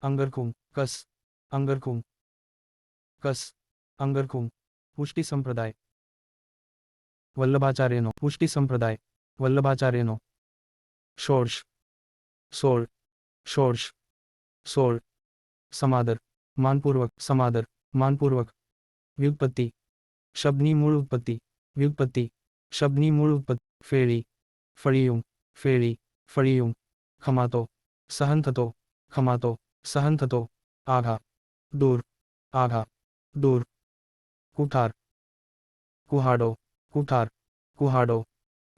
અંગરખુમ કસ અંગરખુમ કસ અંગરખુમ પુષ્ટિ સંપ્રદાય વલ્લભાચાર્યનો પુષ્ટિ સંપ્રદાય વલ્લભાચાર્યનો ષોડશ 16 ષોડશ 16 સમાદર માનપૂર્વક સમાદર માનપૂર્વક વ્યુત્પત્તિ શબ્દની મૂળ ઉત્પત્તિ વ્યુત્પત્તિ શબ્દની મૂળ ઉત્પત્તિ ફેરી ફળિયું ફેરી ફળિયું ખમાતો સહન થતો ખમાતો સહન થતો આઘા દૂર આઘા દૂર કુઠાર કુહાડો કુઠાર કુહાડો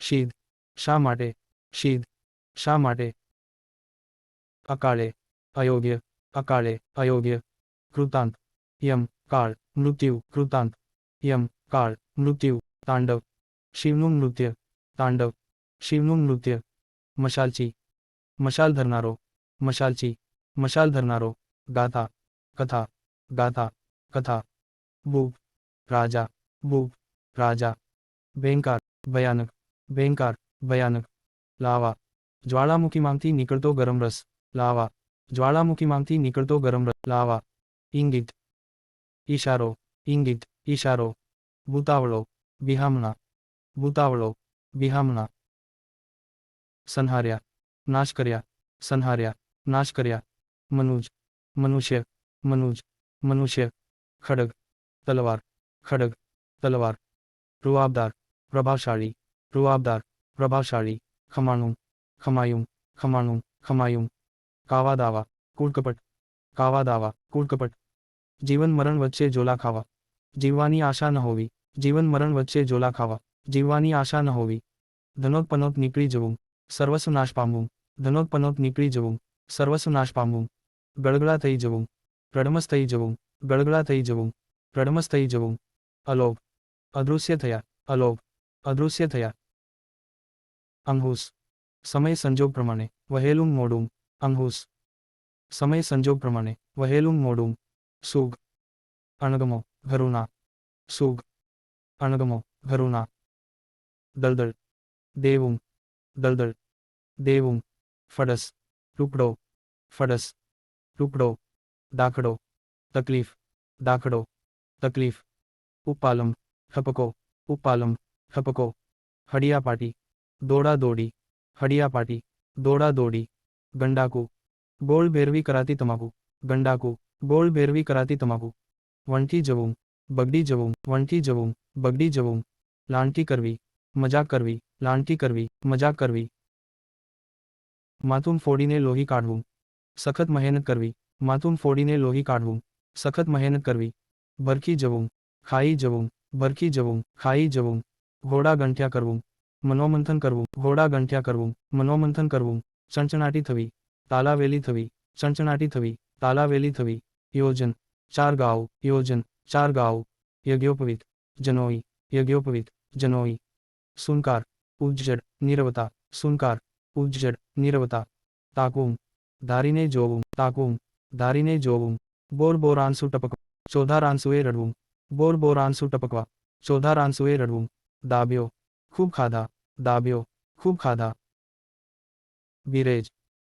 શીદ શા માટે શીદ શા માટે અકાળે અયોગ્ય અકાળે અયોગ્ય કૃતાંત યમ કાળ મૃત્યુ કૃતાંત યમ કાળ મૃત્યુ તાંડવ શિવનું નૃત્ય તાંડવ શિવનું નૃત્ય મશાલચી મશાલ ધરનારો મશાલચી મશાલ ધરનારો ગાથા કથા ગાથા કથા બૂબ રાજા બૂબ રાજા ભયંકાર ભયાનક ભયંકાર ભયાનક લાવા જ્વાળામુખીમાંથી નીકળતો ગરમ રસ લાવા જ્વાળામુખીમાંથી નીકળતો ગરમ રસ લાવા ઇંગિત ઈશારો ઇંગિત ઈશારો ભૂતાવળો વિહામણા ભૂતાવળો વિહામણા સંહાર્યા નાશ કર્યા સંહાર્યા નાશ કર્યા મનુજ મનુષ્ય મનુજ મનુષ્ય ખડગ તલવાર ખડગ તલવાર રૂઆબદાર પ્રભાવશાળી રૂઆબદાર પ્રભાવશાળી ખમાણું ખમાયું ખમાણું ખમાયું કાવા દાવા કૂળકપટ કાવા દાવા કૂળકપટ જીવન મરણ વચ્ચે ઝોલા ખાવા જીવવાની આશા ન હોવી જીવન મરણ વચ્ચે ઝોલા ખાવા જીવવાની આશા ન હોવી ધનોત્પનોત નીકળી જવું સર્વસ્વ નાશ પામવું ધનોત્પનોત નીકળી જવું સર્વસ્વ નાશ પામવું ગળગળા થઈ જવું રડમસ થઈ જવું ગળગળા થઈ જવું રડમસ થઈ જવું અલોપ અદૃશ્ય થયા અલોપ અદૃશ્ય થયા અંહુસ સમય સંજોગ પ્રમાણે વહેલું મોડું અંહુસ સમય સંજોગ પ્રમાણે વહેલું મોડું સુગ અણગમો ઘરુના સુગ અણગમો ઘરુના દલદલ દેવું દલદલ દેવું ફડસ ટુકડો ફડસ ટુકડો દાખલો તકલીફ દાખલો તકલીફ ઉપાલમ ઠપકો ઉપાલમ ઠપકો હડિયાપાટી દોડા દોડી હડિયાપાટી દોડા દોડી ગંડાકુ ગોળ ભેરવી કરાતી તમાકુ ગંડાકુ ગોળ ભેરવી કરાતી તમાકુ વણથી જવું બગડી જવું વણથી જવું બગડી જવું લાંટી કરવી મજાક કરવી લાંટી કરવી મજાક કરવી માથું ફોડીને લોહી કાઢવું સખત મહેનત કરવી માથું ફોડીને લોહી કાઢવું સખત મહેનત કરવી ભરખી જવું ખાઈ જવું ભરખી જવું ખાઈ જવું ઘોડા ગંઠ્યા કરવું મનોમંથન કરવું ઘોડા ગંઠ્યા કરવું મનોમંથન કરવું ચણચણાટી થવી તાલાવેલી થવી ચણચણાટી થવી તાલાવેલી થવી યોજન ચાર ગાઉ યોજન ચાર ગાઉ યજ્ઞોપવિત જનોઈ યજ્ઞોપવિત જનોઈ સુનકાર ઉજ્જડ નીરવતા સુનકાર ઉજ્જડ નીરવતા તાકુમ ધારીને જોવું તાકુમ ધારીને જોવું બોર બોર આંસુ ટપકવા ચોધાર આંસુએ રડવું બોર બોર આંસુ ટપકવા ચોધાર આંસુએ રડવું દાબ્યો ખૂબ ખાધા દાબ્યો ખૂબ ખાધા બિરેજ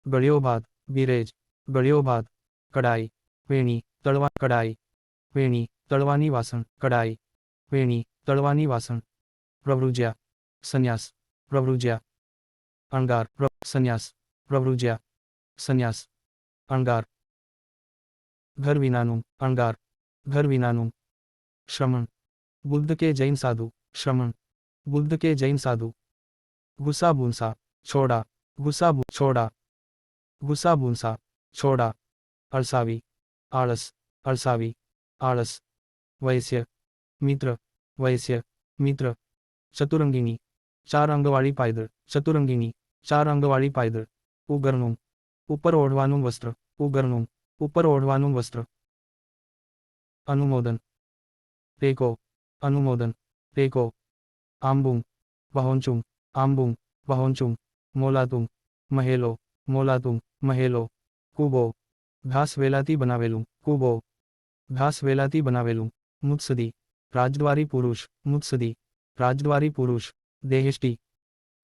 ગળ્યો ભાત બિરેજ ગળ્યો ભાત કડાઈ વેણી તળવા કડાઈ વેણી તળવાની વાસણ કડાઈ વેણી તળવાની વાસણ પ્રવૃજ્યા સંન્યાસ પ્રવૃજ્યા અણગાર સંન્યાસ પ્રવૃજ્યા સંન્યાસ અણગાર ઘર વિનાનું અણગાર ઘર વિનાનું શ્રમણ બુદ્ધ કે જૈન સાધુ શ્રમણ બુદ્ધ કે જૈન સાધુ ગુસ્સા ભૂંસા છોડા ગુસ્સા છોડા ગુસ્સા ભૂંસા છોડા અળસાવી આળસ અળસાવી આળસ વૈશ્ય મિત્ર વૈશ્ય મિત્ર ચતુરંગીની ચાર અંગવાળી પાયદળ ચતુરંગીની ચાર અંગવાળી પાયદળ ઉગરનું ઉપર ઓઢવાનું વસ્ત્ર ઉગરનું ઉપર ઓઢવાનું વસ્ત્ર અનુમોદન ટેકો અનુમોદન ટેકો આંબું વહોંચું આંબું વહોંચું મોલાતું મહેલો મોલાતું મહેલો કૂબો ઘાસ વેલાથી બનાવેલું કૂબો ઘાસ વેલાથી બનાવેલું મુત્સદી રાજદ્વારી પુરુષ મુત્સદી રાજદ્વારી પુરુષ દેહેષ્ટી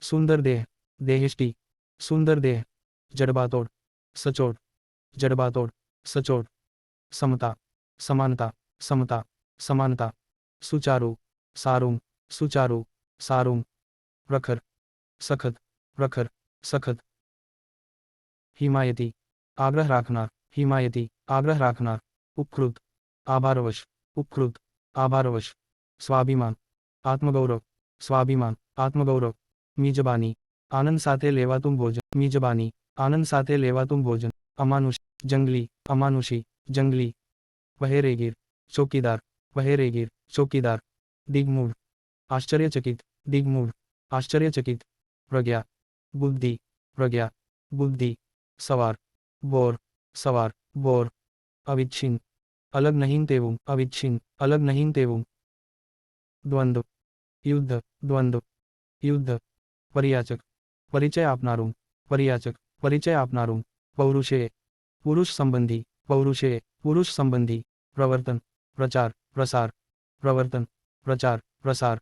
સુંદર દેહ દેહેષ્ટી સુંદર દેહ જડબાતોડ સચોટ જડબાતોડ સચોટ, સમતા, સમાનતા, સમતા, સમાનતા, સુચારું, સારું, સુચારું, સારું, પ્રખર, સખત, પ્રખર, સખત, હિમાયતી, આગ્રહ રાખનાર, હિમાયતી, આગ્રહ રાખનાર, ઉપકૃત, આભારવશ, ઉપકૃત, આભારવશ, સ્વાભિમાન, આત્મગૌરવ, સ્વાભિમાન, આત્મગૌરવ, મિજબાની, આનંદ સાથે લેવાતું ભોજન, મિજબાની, આનંદ સાથે લેવાતું ભોજન, અમાનુષ, જંગલી, અમાનુષી, જંગલી, પહેરેગીર, ચોકીદાર, પહેરેગીર, ચોકીદાર, દિગ્મૂઢ, આશ્ચર્યચકિત, દિગ્મૂઢ, આશ્ચર્યચકિત, પ્રજ્ઞા, બુદ્ધિ, પ્રજ્ઞા, બુદ્ધિ, સવાર, બોર, સવાર, બોર, અવિચ્છિન્ન, અલગ નહીં તેવું, અવિચ્છિન્ન, અલગ નહીં તેવું, દ્વંદ્વ, યુદ્ધ, દ્વંદ્વ, યુદ્ધ, પરિયાચક, પરિચય આપનારું, પરિયાચક, પરિચય આપનારું, પૌરુષેય, પુરુષ સંબંધી, પૌરુષેય, પુરુષ સંબંધી, પ્રવર્તન, પ્રચાર, પ્રસાર, પ્રવર્તન, પ્રચાર, પ્રસાર,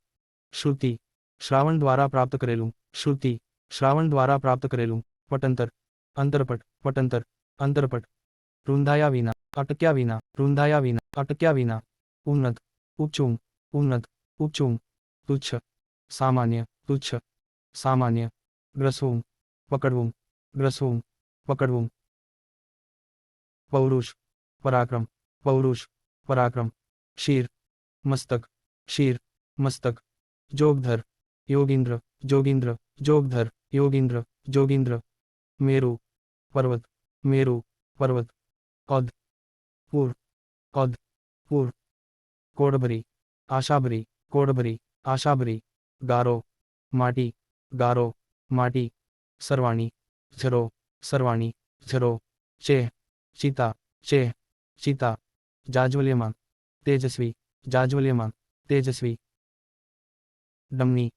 શ્રુતિ, શ્રાવણ દ્વારા પ્રાપ્ત કરેલું, શ્રુતિ, શ્રાવણ દ્વારા પ્રાપ્ત કરેલું, પટંતર, અંતરપટ, પટંતર, અંતરપટ, રૂંધાયા વિના, અટક્યા વિના, રૂંધાયા વિના, અટક્યા વિના, ઉન્નત, ઊંચું, ઉન્નત, ઊંચું, તુચ્છ, સામાન્ય, તુચ્છ, સામાન્ય, ગ્રસવું, પકડવું, ગ્રસવું, પકડવું, પૌરુષ, પરાક્રમ, પૌરુષ, પરાક્રમ, શીર, મસ્તક, શીર, મસ્તક, જોગધર, યોગીન્દ્ર, જોગીન્દ્ર, જોગધર, યોગીન્દ્ર, જોગીન્દ્ર, મેરુ, પર્વત, મેરુ, પર્વત, અધ, પૂર, અધ, પૂર, કોડભરી, આશાભરી, કોડભરી, આશાભરી, ગારો, માટી, ગારો, માટી, સરવાણી, ઝરો, સરવાણી, ઝરો, ચેહ, ચિતા, ચેહ, ચિતા, જાજ્વલ્યમાન, તેજસ્વી, જાજ્વલ્યમાન, તેજસ્વી, ડમણી,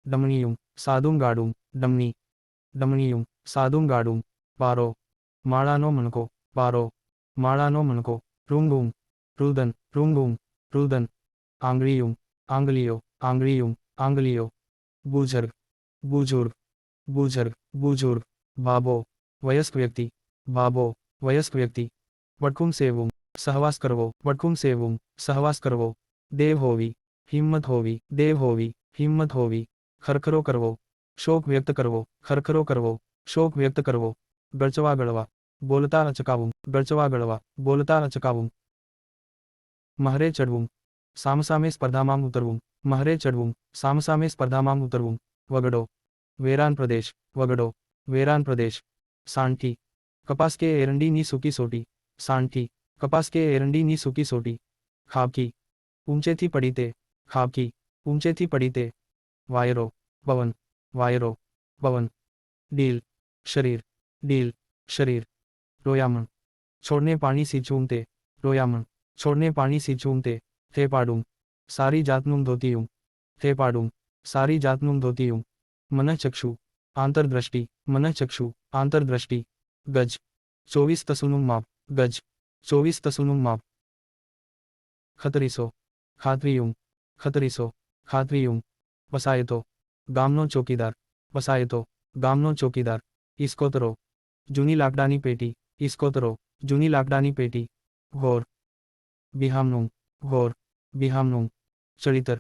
ડમણીયું, સાદું ગાડું, ડમણી, ડમણીયું, સાદું ગાડું, પારો, માળાનો મણકો, પારો, માળાનો મણકો, રૂંગું, રુદન, રૂંગું, રુદન, આંગળીયું, આંગળીઓ, આંગળીયું, આંગળીઓ, બુઝર્ગ, બુઝુર્ગ, બુઝર્ગ, બુઝુર્ગ, બાબો, વયસ્ક વ્યક્તિ, બાબો, વયસ્ક વ્યક્તિ, વટકુમ સેવવું, સહવાસ કરવો, વટકુમ સેવવું, સહવાસ કરવો, દેવ હોવી, હિંમત હોવી, દેવ હોવી, હિંમત હોવી, ખરખરો કરવો, શોક વ્યક્ત કરવો, ખરખરો કરવો, શોક વ્યક્ત કરવો, ગળચવા ગળવા, બોલતા અચકાવું, ગળચવા ગળવા, બોલતા અચકાવું, મહરે ચડવું, સામસામે સ્પર્ધામાં ઉતરવું, મહરે ચડવું, સામસામે સ્પર્ધામાં ઉતરવું, વગડો, વેરાન પ્રદેશ, વગડો, વેરાન પ્રદેશ, સાંઠી, કપાસ કે એરંડીની સૂકી સોટી, સાંઠી, કપાસ કે એરંડીની સૂકી સોટી, ખાબકી, ઊંચેથી પડી તે, ખાબકી, ઊંચેથી પડી તે, વાયરો, પવન, વાયરો, પવન, ડીલ, શરીર, ડીલ, શરીર, રોયામણ, છોડને પાણી સિંચવું તે, રોયામણ, છોડને પાણી સિંચવું તે પાડું, સારી જાતનું ધોતિયું, તે પાડું, સારી જાતનું ધોતિયું, મનઃચક્ષુ, આંતરદ્રષ્ટિ, મનઃચક્ષુ, આંતરદ્રષ્ટિ, ગજ, 24 તસુનું માપ, ગજ, 24 તસુનું માપ, ખતરીસો, ખાતરીયું, ખતરીસો, ખાતરીયું, પસાયતો, ગામનો ચોકીદાર, પસાયતો, ગામનો ચોકીદાર, ઇસ્કોતરો, જૂની લાકડાની પેટી, ઇસ્કોતરો, જૂની લાકડાની પેટી, ઘોર, બિહામણું, ઘોર, બિહામણું, ચડિતર,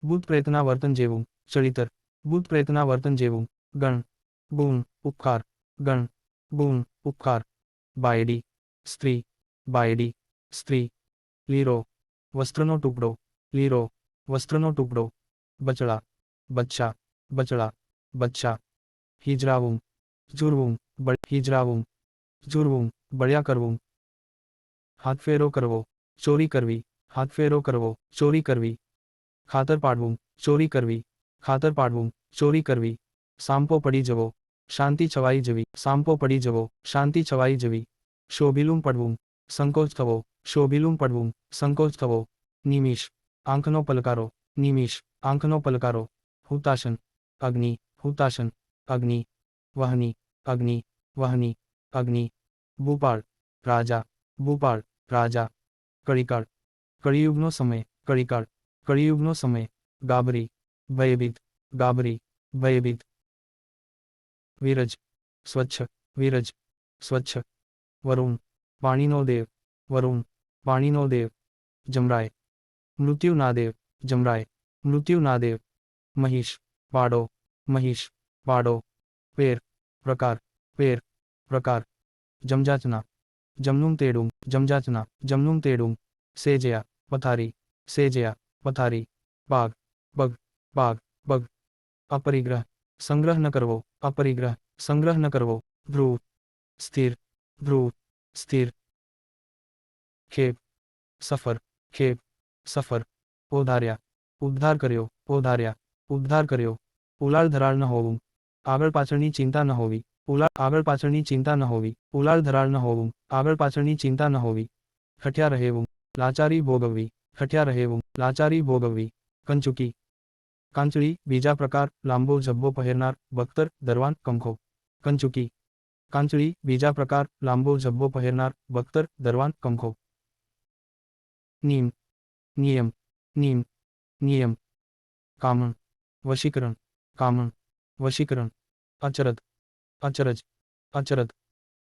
ભૂત પ્રેતના વર્તન જેવું, ચડિતર, ભૂત પ્રેતના વર્તન જેવું, ગણ, ગુણ, ઉપકાર, ગણ, ગુણ, ઉપકાર, બાયડી, સ્ત્રી, બાયડી, સ્ત્રી, લીરો, વસ્ત્રનો ટુકડો, લીરો, વસ્ત્રનો ટુકડો, બચડા, બચ્ચા, બચડા, બચ્ચા, હિજરાવું, ઝૂરવું, હિજરાવું, ઝૂરવું, બળ્યા કરવું, હાથફેરો કરવો, ચોરી કરવી, હાથફેરો કરવો, ચોરી કરવી, ખાતર પાડવું, ચોરી કરવી, ખાતર પાડવું, ચોરી કરવી, સાંપો પડી જવો, શાંતિ છવાઈ જવી, સાંપો પડી જવો, શાંતિ છવાઈ જવી, શોભિલું પડવું, સંકોચ થવો, શોભિલું પડવું, સંકોચ થવો, નિમિષ, આંખનો પલકારો, નિમિષ, આંખનો પલકારો, હુતાશન, અગ્નિ, હુતાશન, અગ્નિ, વહની, અગ્નિ, વહની, અગ્નિ, ભૂપાળ, રાજા, ભૂપાળ, રાજા, કળીકાળ, કળિયુગનો સમય, કળીકાળ, કળિયુગનો સમય, ગાબરી, ભયભીત, ગાબરી, ભયભીત, વિરજ, સ્વચ્છ, વિરજ, સ્વચ્છ, વરુણ, પાણીનો દેવ, વરુણ, પાણીનો દેવ, જમરાય, મૃત્યુના દેવ, જમરાય, મૃત્યુના દેવ, મહિષ, પાડો, મહિષ, પાડો, પેર, પ્રકાર, પેર, પ્રકાર, જમજાચના, જમનું તેડું, જમજાચના, જમનું તેડું, સેજયા, પથારી, સેજયા, પથારી, પાગ, પગ, પાગ, પગ, અપરિગ્રહ, સંગ્રહ ન કરવો, અપરિગ્રહ, સંગ્રહ ન કરવો, ધ્રુવ, સ્થિર, ધ્રુવ, સ્થિર, ખેપ, સફર, ખેપ, સફર, ઓધાર્યા, ઉદ્ધાર કર્યો, ઓધાર્યા, ઉદ્ધાર કર્યો, ઉલાળ ધરાળ ન હોવું, આગળ પાછળની ચિંતા ન હોવી, આગળ પાછળની ચિંતા ન હોવી, ઉલાળ ધરાળ ન હોવું, આગળ પાછળની ચિંતા ન હોવી, ઠઠ્યા રહેવું, લાચારી ભોગવવી, ઠઠ્યા રહેવું, લાચારી ભોગવવી, કંચુકી, કાંચળી, બીજા પ્રકાર, લાંબો ઝબ્બો પહેરનાર, બખ્તર, દરવાન, કંખો, કંચુકી, કાંચળી, બીજા પ્રકાર, લાંબો ઝબ્બો પહેરનાર, બખ્તર, દરવાન, કંખો, નીમ, નિયમ, નીમ, નિયમ, કામણ, વશીકરણ, કામણ, વશીકરણ, અચરજ, અચરજ, અચરજ,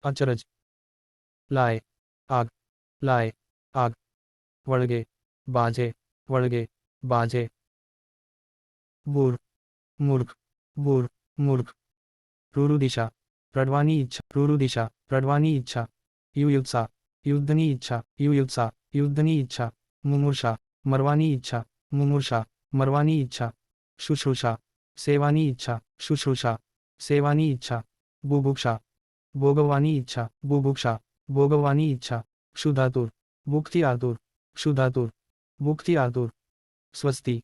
અચરજ, લાય, આગ, લાય, આગ, વળગે, બાજે, વળગે, બાજે, બૂર, મૂર્ખ, બૂર, મૂર્ખ, રૂરુદિશા, રડવાની ઈચ્છા, રૂરુદિશા, રડવાની ઈચ્છા, યુયુત્સા, યુદ્ધની ઈચ્છા, યુયુત્સા, યુદ્ધની ઈચ્છા, મુમૂર્ષા, મરવાની ઈચ્છા, મુમૂર્ષા, મરવાની ઈચ્છા, શુશ્રૂષા, સેવાની ઈચ્છા, શુશ્રૂષા, સેવાની ઈચ્છા, બુભુક્ષા, ભોગવવાની ઈચ્છા, બુભુક્ષા, ભોગવવાની ઈચ્છા, ક્ષુધાતુર, ભૂખથી આતુર, ક્ષુધાતુર, ભૂખથી આતુર, સ્વસ્તિ,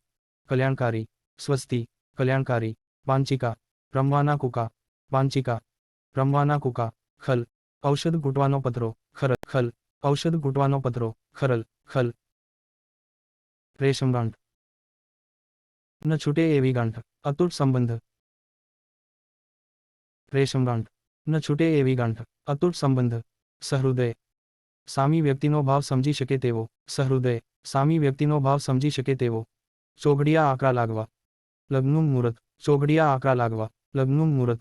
કલ્યાણકારી, સ્વસ્તિ, કલ્યાણકારી, પાંચિકા, રમવાના કુકા, પાંચિકા, રમવાના કુકા, ખલ, ઔષધ ઘૂંટવાનો પતરો, ખરલ, ખલ, ઔષધ ઘૂંટવાનો પતરો, ખરલ, ખલ, રેશમગાંઠ, ન છૂટે એવી ગાંઠ, અતૂટ સંબંધ, રેશમગાંઠ, ન છૂટે એવી ગાંઠ, અતૂટ સંબંધ, સહૃદય, સામી વ્યક્તિનો ભાવ સમજી શકે તેવો, સહૃદય, સામી વ્યક્તિનો ભાવ સમજી શકે તેવો, ચોઘડિયા આકરા લાગવા, લગ્નનું મુહૂર્ત, ચોઘડિયા આકરા લાગવા, લગ્નનું મુહૂર્ત,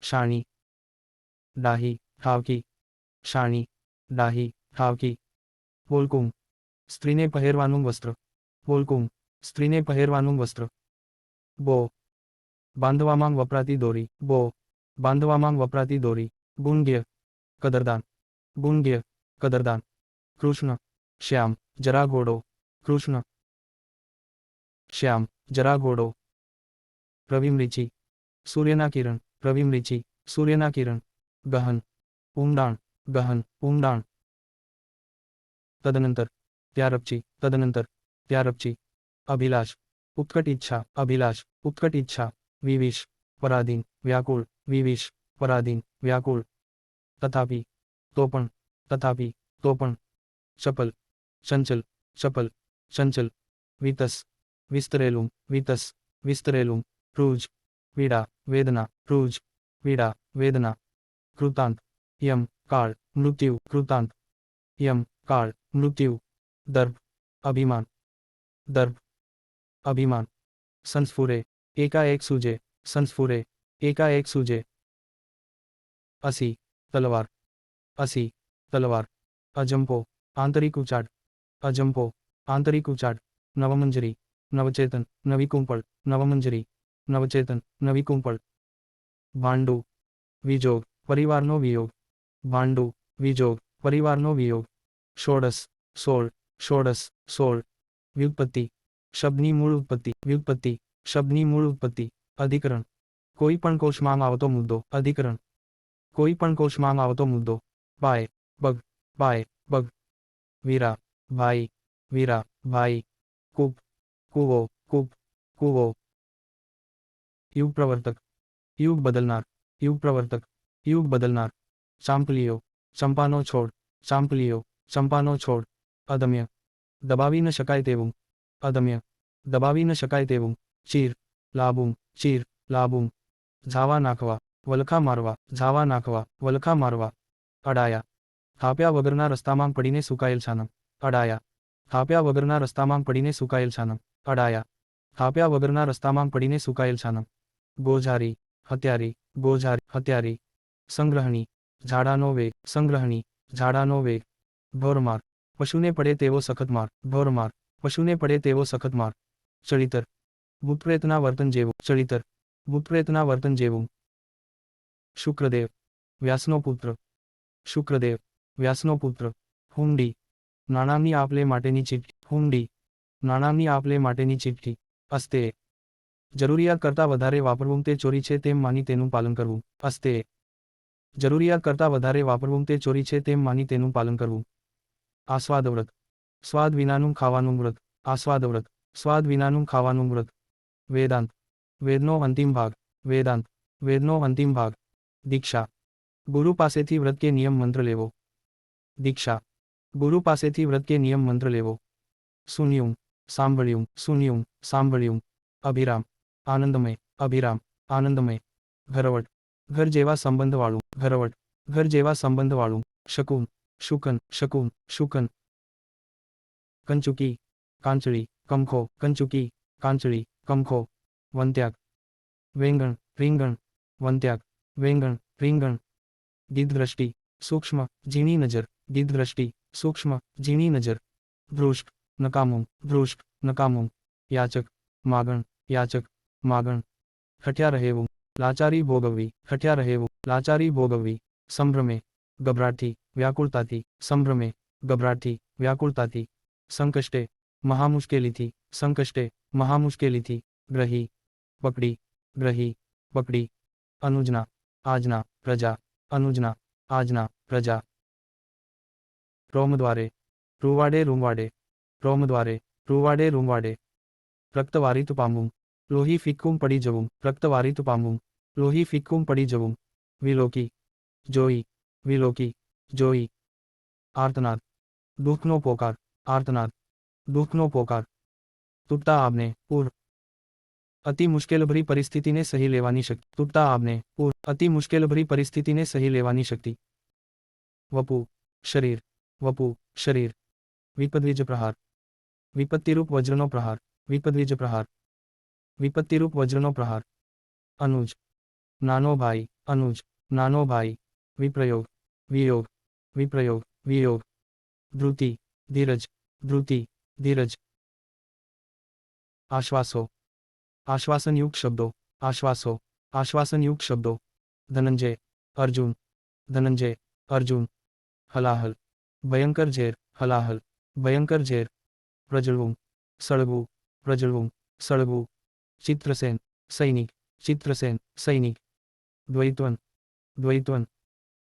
શાણી, ડાહી, ઠાવકી, શાણી, ડાહી, ઠાવકી, પોલકુમ, સ્ત્રીને પહેરવાનું વસ્ત્ર, પોલકુમ, સ્ત્રીને પહેરવાનું વસ્ત્ર, બો, બાંધવામાં વપરાતી દોરી, બો, બાંધવામાં વપરાતી દોરી, ગુણગ્ય, કદરદાન, ગુણગ્ય, કદરદાન, કૃષ્ણ, શ્યામ, જરા ઘોડો, કૃષ્ણ, શ્યામ, જરા ઘોડો, રવિમૃચિ, સૂર્યના કિરણ, રવિમૃચિ, સૂર્યના કિરણ, ગહન, ઊંડાણ, ગહન, ઊંડાણ, તદનંતર, ત્યારપછી, તદનંતર, ત્યારપછી, અભિલાષ, ઉત્કટ ઈચ્છા, અભિલાષ, ઉત્કટ ઈચ્છા, વિવિશ, પરાધીન, વ્યાકુળ, વિવિશ, પરાધીન, વ્યાકુળ, તથાપિ, તો પણ, તથાપિ, તો પણ, ચપલ, ચંચલ, ચપલ, ચંચલ, વિતસ, વિસ્તરેલું, વિતસ, વિસ્તરેલું, રૂજ, પીડા, વેદના, રૂજ, પીડા, વેદના, કૃતાંત, યમ, કાળ, મૃત્યુ, કૃતાંત, યમ, કાળ, મૃત્યુ, દર્ભ, અભિમાન, દર્ભ, અભિમાન, સંસ્ફુરે, એકાએક સૂજે, સંસ્ફુરે, એકાએક સૂજે, અસી, તલવાર, અસી, તલવાર, અજંપો, આંતરિક ઉચાટ, અજંપો, આંતરિક ઉચાટ, નવમંજરી, નવચેતન, નવી કુંપળ, નવમંજરી, નવચેતન, નવી કુંપળ, ભાંડુ, વિજોગ, પરિવારનો વિયોગ, ભાંડુ, વિજોગ, પરિવારનો વિયોગ, ષોડશ, 16, ષોડશ, 16, વ્યુત્પત્તિ, શબ્દની મૂળ ઉત્પત્તિ, વ્યુત્પત્તિ, શબ્દની મૂળ ઉત્પત્તિ, અધિકરણ, કોઈ પણ કોષમાં આવતો મુદ્દો, અધિકરણ, કોઈ પણ કોષમાં આવતો મુદ્દો, પાય, પગ, પાય, પગ, વીરા, ભાઈ, વીરા, ભાઈ, કૂપ, કૂવો, કૂપ, કૂવો, યુગ પ્રવર્તક, યુગ બદલનાર, યુગ પ્રવર્તક, યુગ બદલનાર, ચાંપલીઓ, ચંપાનો છોડ, ચાંપલીઓ, ચંપાનો છોડ, અદમ્ય, દબાવી ન શકાય તેવું, અદમ્ય, દબાવી ન શકાય તેવું, ચીર, લાબું, ચીર, લાબું, ઝાવા નાખવા, વલખા મારવા, ઝાવા નાખવા, વલખા મારવા, અડાયા, થાપ્યા વગરના રસ્તામાં પડીને સુકાયેલ છાનમ, અડાયા, થાપ્યા વગરના રસ્તામાં પડીને સુકાયેલ છાનમ, અડાયા, થાપ્યા વગરના રસ્તામાં પડીને સુકાયેલ છાનમ, ગોઝારી, હત્યારી, ગોઝારી, હત્યારી, સંગ્રહણી, ઝાડાનો વેગ, સંગ્રહણી, ઝાડાનો વેગ, ઢોરમાર, પશુને પડે તેવો સખત માર, ઢોરમાર, પશુને પડે તેવો સખત માર. ચડિતર, ભૂતપ્રેતના વર્તન જેવું, ચડિતર, ભૂતપ્રેતના વર્તન જેવું. શુક્રદેવ, વ્યાસનો પુત્ર, શુક્રદેવ, વ્યાસનો પુત્ર. હુંડી, નાણાંની આપ-લે માટેની ચિઠ્ઠી, હુંડી, નાણાંની આપ-લે માટેની ચિઠ્ઠી. અસ્તે, જરૂરિયાત કરતાં વધારે વાપરવું તે ચોરી છે તેમ માની તેનું પાલન કરવું. અસ્તે, જરૂરિયાત કરતાં વધારે વાપરવું તે ચોરી છે તેમ માની તેનું પાલન કરવું. આસ્વાદવ્રત, સ્વાદ વિનાનું ખાવાનું વ્રત, આસ્વાદવ્રત, સ્વાદ વિનાનું ખાવાનું વ્રત. વેદાંત, વેદનો અંતિમ ભાગ, વેદાંત, વેદનો અંતિમ ભાગ. દીક્ષા, ગુરુ પાસેથી વ્રત કે નિયમ મંત્ર લેવો. દીક્ષા, ગુરુ પાસેથી વ્રત કે નિયમ મંત્ર લેવો. સુન્યું, સાંભળ્યું, સુન્યું, સાંભળ્યું. અભિરામ, આનંદમય, અભિરામ, આનંદમય. ઘરવટ, ઘર જેવા સંબંધવાળું, ઘરવટ, ઘર જેવા સંબંધવાળું. શકુન, શુકન, શકુન, શુકન. કંચુકી, કાંચળી, કમખો, કંચુકી, કાંચળી, કમખો. વંત્યાગ, વેંગણ, રીંગણ, વંત્યાગ, વેંગણ, રીંગણ. દીર્ઘદ્રષ્ટિ, સૂક્ષ્મ, ઝીણી નજર, દીર્ઘદ્રષ્ટિ, સૂક્ષ્મ, ઝીણી નજર. ધૃષ્ટ, નકામું, ધૃષ્ટ, નકામું. યાચક, માગણ, યાચક, માગણ. ઠઠ્યા રહેવું, લાચારી ભોગવવી, ઠઠ્યા રહેવું, લાચારી ભોગવવી. સંભ્રમે, ગભરાટથી, વ્યાકુળતાથી, સંભ્રમે, ગભરાટથી, વ્યાકુળતાથી. સંકષ્ટે, મહામુશ્કેલીથી, સંકષ્ટે, મહામુશ્કેલીથી. ગ્રહી, પકડી, ગ્રહી, પકડી. અનુજના, આજના, પ્રજા, અનુજના, આજના, પ્રજા. રોમદ્વારે, રૂવાડે રૂમવાડે, રોમદ્વારે, રૂવાડે રૂમવાડે. રક્તવારિત પામવું, લોહી ફિક્કું પડી જવું, રક્તવારિત પામવું, લોહી ફિક્કું પડી જવું. વિલોકી, જોઈ, વિલોકી, જોઈ. આર્તનાદ, દુઃખનો પોકાર, આર્તનાદ, દુઃખનો પોકાર. તૂટતા આબને, પૂર. અતિ મુશ્કેલભરી પરિસ્થિતિને સહી લેવાની શક્તિ, તૂટતા આબને, પૂર. અતિ મુશ્કેલભરી પરિસ્થિતિને સહી લેવાની શક્તિ. વપુ, શરીર, વપુ, શરીર. વિપદ્વિજ પ્રહાર, વિપત્તિરૂપ વજ્રનો પ્રહાર, વિપદ્વિજ પ્રહાર, વિપત્તિરૂપ વજ્રનો પ્રહાર. અનુજ, નાનો ભાઈ, અનુજ, નાનો ભાઈ. વિપ્રયોગ, વિયોગ, વિપ્રયોગ, વિયોગ. ધૃતિ, ધીરજ, ધૃતિ, ધીરજ. આશ્વાસો, આશ્વાસનયુક્ત શબ્દો, આશ્વાસો, આશ્વાસનયુક્ત શબ્દો. ધનંજય, અર્જુન, ધનંજય, અર્જુન. હલાહલ, ભયંકર ઝેર, હલાહલ, ભયંકર ઝેર. પ્રજ્વલવું, સળગવું, પ્રજ્વલવું, સળગવું. ચિત્રસેન, સૈનિક, ચિત્રસેન, સૈનિક. દ્વૈત્વન, દ્વૈત્વન.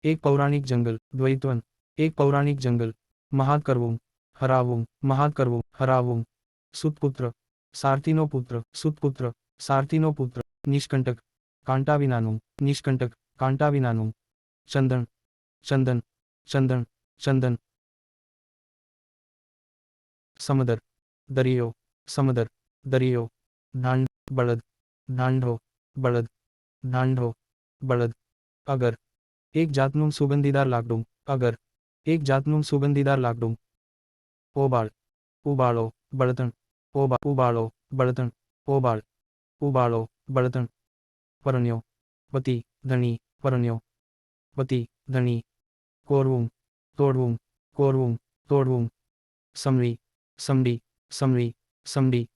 એક પૌરાણિક જંગલ, દ્વૈત્વન, એક પૌરાણિક જંગલ. મહાત કરવું, હરાવવું, મહાત કરવું, હરાવવું. સુતપુત્ર, સારથીનો પુત્ર, સુતપુત્ર, સારથીનો પુત્ર. નિષ્કંટક, કાંટા વિનાનું, નિષ્કંટક, કાંટા વિનાનું. ચંદન, ચંદન, ચંદન, ચંદન. સમદર, દરિયો, સમદર, દરિયો. ઢાંડ, બળદ, ઢાંઢો, બળદ, ઢાંઢો, બળદ. અગર, એક જાતનું સુગંધીદાર લાકડું, અગર, એક જાતનું સુગંધીદાર લાકડું. ઓબાળ, ઉબાળો, બળતણ, ઉબાળો, બળતણ, ઓબાળ, ઉબાળો, બળતણ. પરણ્યો, પતિ, ધણી, પરણ્યો, પતિ, ધણી. કોરવું, તોડવું, કોરવું, તોડવું. Summary, સમડી, summary, સમડી.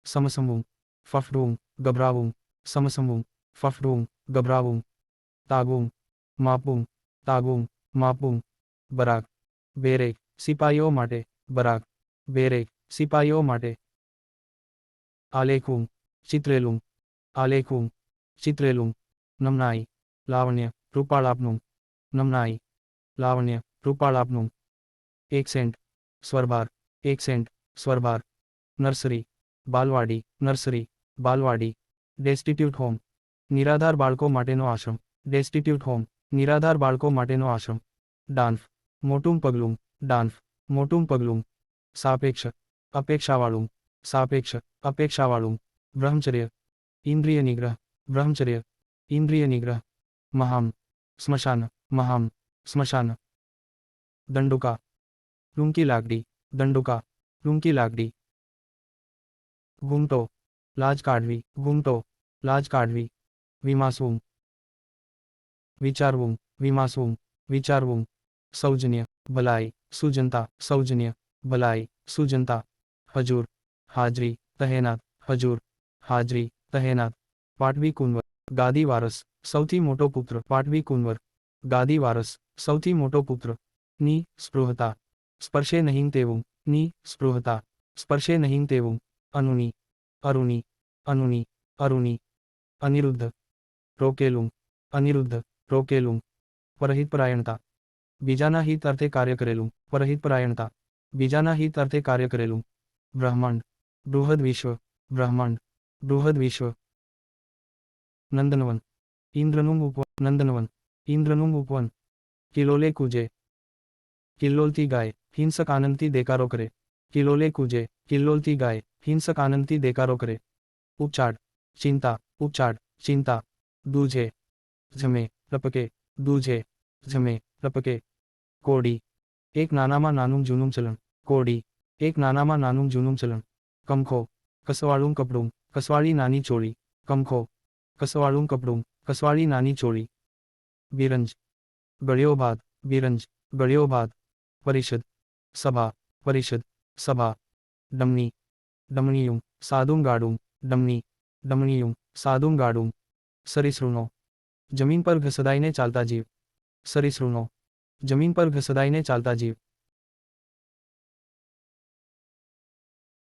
સમસમવું, ફફડવું, ગભરાવું, સમસમવું, ફફડવું, ગભરાવું. તાગવું, માપવું, તાગવું, માપવું. બરાક, બેરેક, સિપાઈઓ માટે, બરાક, બેરેક, સિપાઈઓ માટે. આલેખવું, ચિત્રેલું, આલેખવું, ચિત્રેલું. નમનાઈ, લાવણ્ય, રૂપાળાપનું, નમનાઈ, લાવણ્ય, રૂપાળાપનું. એક્સેન્ટ, સ્વરભાર, એક્સેન્ટ, સ્વરભાર. નર્સરી, બાલવાડી, નર્સરી, બાલવાડી. ડેસ્ટિટ્યૂટ હોમ, નિરાધાર બાળકો માટેનો આશ્રમ, ડેસ્ટિટ્યૂટ હોમ, નિરાધાર બાળકો માટેનો આશ્રમ. ડાન્ફ, મોટું પગલું, ડાન્ફ, મોટું પગલું. સાપેક્ષ, અપેક્ષાવાળું, સાપેક્ષ, અપેક્ષાવાળું. બ્રહ્મચર્ય, ઇન્દ્રિય નિગ્રહ, બ્રહ્મચર્ય, ઇન્દ્રિય નિગ્રહ. મહામ, સ્મશાન, મહામ, સ્મશાન. દંડુકા, ટૂંકી લાકડી, દંડુકા, ટૂંકી લાકડી. ઘૂમટો, લાજ કાઢવી, ઘૂમટો, લાજ કાઢવી. વિમાસવું, વિચારવું, વિમાસવું, વિચારવું. સૌજન્ય, ભલાઈ, સુજનતા, સૌજન્ય, ભલાઈ, સુજનતા, હજૂર, હાજરી, તહેનાત, હજૂર, હાજરી, તહેનાત, પાટવી કુંવર, ગાદી વારસ, સૌથી મોટો પુત્ર, પાટવી કુંવર, ગાદી વારસ, સૌથી મોટો પુત્ર, ની, સ્પૃહતા, સ્પર્શે નહીં તેવું, ની, સ્પૃહતા, સ્પર્શે નહીં તેવું, અનુની, અરુણી, અનુની, અરુણી, અનિરુદ્ધ, રોકેલું, અનિરુદ્ધ, રોકેલું, પરહિતપરાયણતા, બીજાના હિત અર્થે કાર્ય કરેલું, પરહિતપરાયણતા, બીજાના હિત અર્થે કાર્ય કરેલું, બ્રહ્માંડ, બૃહદ વિશ્વ, બ્રહ્માંડ, બૃહદ વિશ્વ, નંદનવન, ઇન્દ્રનું ઉપવન, નંદનવન, ઇન્દ્રનું ઉપવન, કિલોલે કૂજે, કિલ્લોલતી ગાય, હિંસક આનંદથી દેકારો કરે, કિલોલે કૂજે, કિલ્લોલતી ગાય, હિંસક આનંદથી દેકારો કરે, ઉચ્ચાડ, ચિંતા, ઉચ્ચાડ, ચિંતા, દૂજે, જમે, લપકે, દૂજે, જમે, લપકે, કોડી, એક નાનામાં નાનું જૂનું ચલણ, કોડી, એક નાનામાં નાનું જૂનું ચલણ, કમખો, કસવાળું કપડું, કસવાળી નાની ચોળી, કમખો, કસવાળું કપડું, કસવાળી નાની ચોળી, બિરંજ, ગળ્યો ભાત, બિરંજ, ગળ્યો ભાત, પરિષદ, સભા, પરિષદ, સભા, ડમણી, ડમણીયું, સાદું ગાડું, ડમણી, ડમણીયું, સાદું ગાડું, સરીસૃનો, જમીન પર ઘસડાઈને ચાલતા જીવ, સરીસૃનો, જમીન પર ઘસડાઈને ચાલતા જીવ.